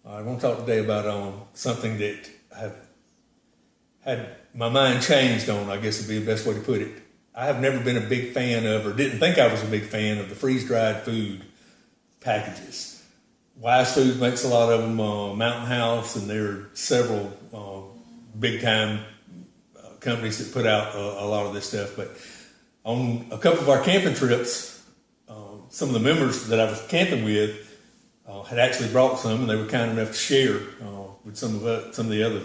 I want to talk today about something that I've had my mind changed on, I guess would be the best way to put it. I have never been a big fan of, or didn't think I was a big fan of, the freeze-dried food packages. Wise Foods makes a lot of them, Mountain House, and there are several big-time companies that put out a lot of this stuff. But on a couple of our camping trips, some of the members that I was camping with had actually brought some, and they were kind enough to share with some of the other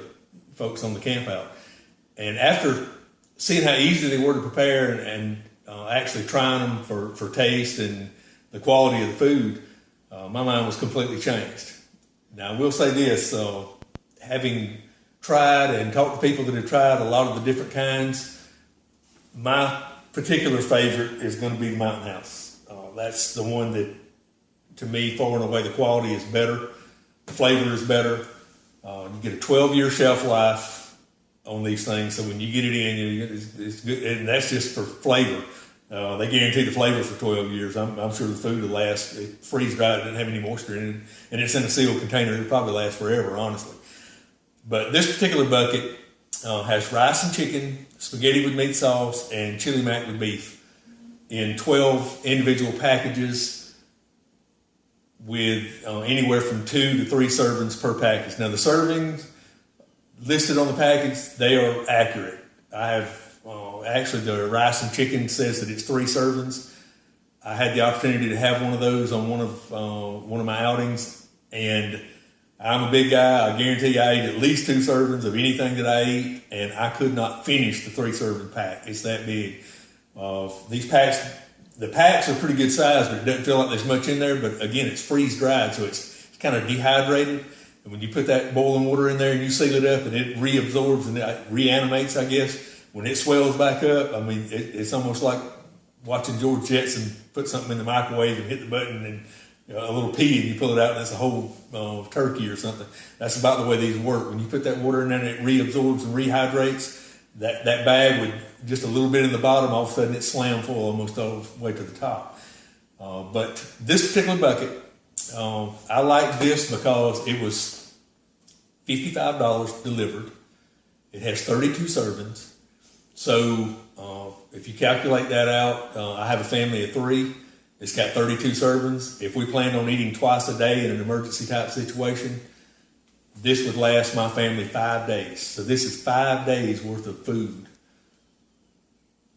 folks on the camp out. And after seeing how easy they were to prepare and actually trying them for taste and the quality of the food, my mind was completely changed. Now, I will say this, having tried and talked to people that have tried a lot of the different kinds, my particular favorite is going to be the Mountain House. That's the one that, to me, far and away, the quality is better, the flavor is better. You get a 12-year shelf life on these things, so when you get it in, it's good, and that's just for flavor. They guarantee the flavor for 12 years. I'm sure the food will last. It freeze-dried, it doesn't have any moisture in it, and it's in a sealed container. It'll probably last forever, honestly. But this particular bucket has rice and chicken, spaghetti with meat sauce, and chili mac with beef in 12 individual packages with anywhere from 2 to 3 servings per package. Now, the servings listed on the package, they are accurate. I have, actually, the rice and chicken says that it's 3 servings. I had the opportunity to have one of those on one of my outings, and I'm a big guy. I guarantee you I ate at least 2 servings of anything that I eat, and I could not finish the 3-serving pack. It's that big. These packs, the packs are pretty good size, but it doesn't feel like there's much in there. But again, it's freeze-dried, so it's kind of dehydrated. And when you put that boiling water in there and you seal it up, and it reabsorbs and it reanimates, I guess, when it swells back up, I mean, it's almost like watching George Jetson put something in the microwave and hit the button and a little pea and you pull it out and it's a whole turkey or something. That's about the way these work. When you put that water in there and it reabsorbs and rehydrates, that bag with just a little bit in the bottom, all of a sudden it's slammed full almost all the way to the top. But this particular bucket, I like this because it was $55 delivered. It has 32 servings. So if you calculate that out, I have a family of 3. It's got 32 servings. If we planned on eating twice a day in an emergency type situation, this would last my family 5 days. So this is 5 days worth of food.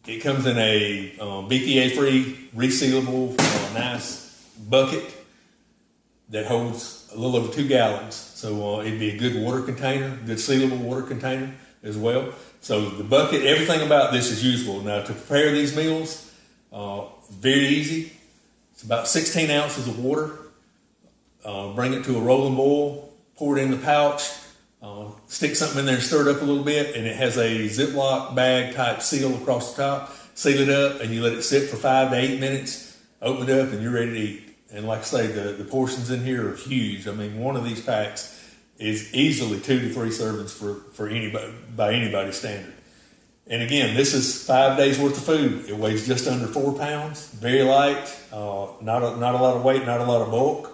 It comes in a BPA-free, resealable, nice bucket that holds a little over 2 gallons. So it'd be a good water container, good sealable water container as well. So the bucket, everything about this is usable. Now, to prepare these meals, very easy. It's about 16 ounces of water. Bring it to a rolling boil. Pour it in the pouch, stick something in there and stir it up a little bit, and it has a Ziploc bag type seal across the top. Seal it up, and you let it sit for 5 to 8 minutes. Open it up, and you're ready to eat. And like I say, the portions in here are huge. I mean, one of these packs is easily 2 to 3 servings for anybody by anybody's standard. And again, this is 5 days worth of food. It weighs just under 4 pounds, very light, not a lot of weight, not a lot of bulk.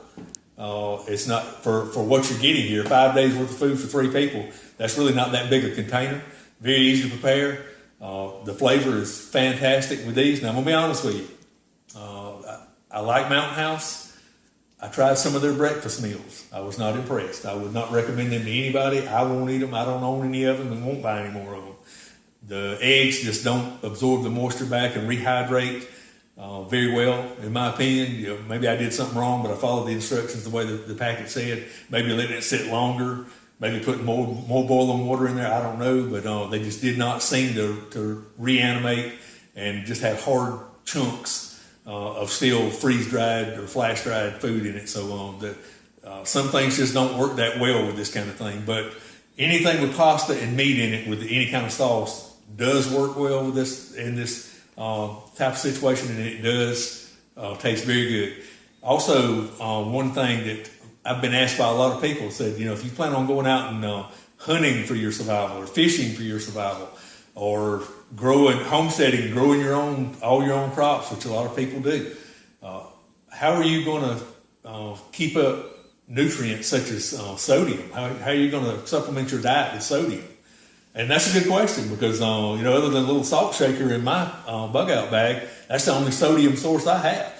It's not for what you're getting here. 5 days worth of food for 3 people. That's really not that big a container. Very easy to prepare. The flavor is fantastic with these. Now, I'm going to be honest with you. I like Mountain House. I tried some of their breakfast meals. I was not impressed. I would not recommend them to anybody. I won't eat them. I don't own any of them and won't buy any more of them. The eggs just don't absorb the moisture back and rehydrate very well, in my opinion. Maybe I did something wrong, but I followed the instructions the way the packet said. Maybe letting it sit longer, maybe putting more boiling water in there. I don't know, but they just did not seem to reanimate and just have hard chunks of still freeze-dried or flash-dried food in it. So some things just don't work that well with this kind of thing. But anything with pasta and meat in it with any kind of sauce does work well with this in this type of situation, and it does taste very good. Also, one thing that I've been asked by a lot of people said, if you plan on going out and hunting for your survival or fishing for your survival or homesteading, growing all your own crops, which a lot of people do, how are you going to keep up nutrients such as sodium? How are you going to supplement your diet with sodium? And that's a good question because, other than a little salt shaker in my bug out bag, that's the only sodium source I have.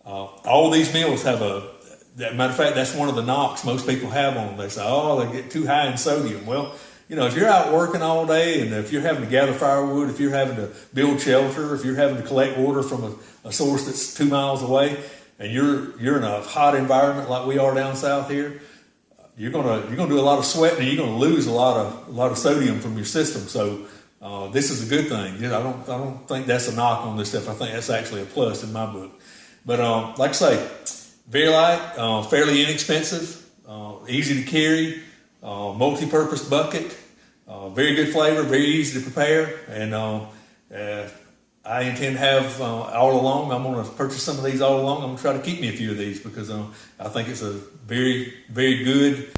All these meals have matter of fact, that's one of the knocks most people have on them. They say, oh, they get too high in sodium. Well, if you're out working all day and if you're having to gather firewood, if you're having to build shelter, if you're having to collect water from a source that's 2 miles away, and you're in a hot environment like we are down south here, you're gonna do a lot of sweating and you're gonna lose a lot of sodium from your system. So this is a good thing. I don't think that's a knock on this stuff. I think that's actually a plus in my book. But like I say, very light, fairly inexpensive, easy to carry, multi-purpose bucket, very good flavor, very easy to prepare, and I intend to have all along. I'm going to purchase some of these all along. I'm going to try to keep me a few of these because I think it's a very, very good,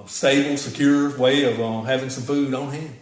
stable, secure way of having some food on hand.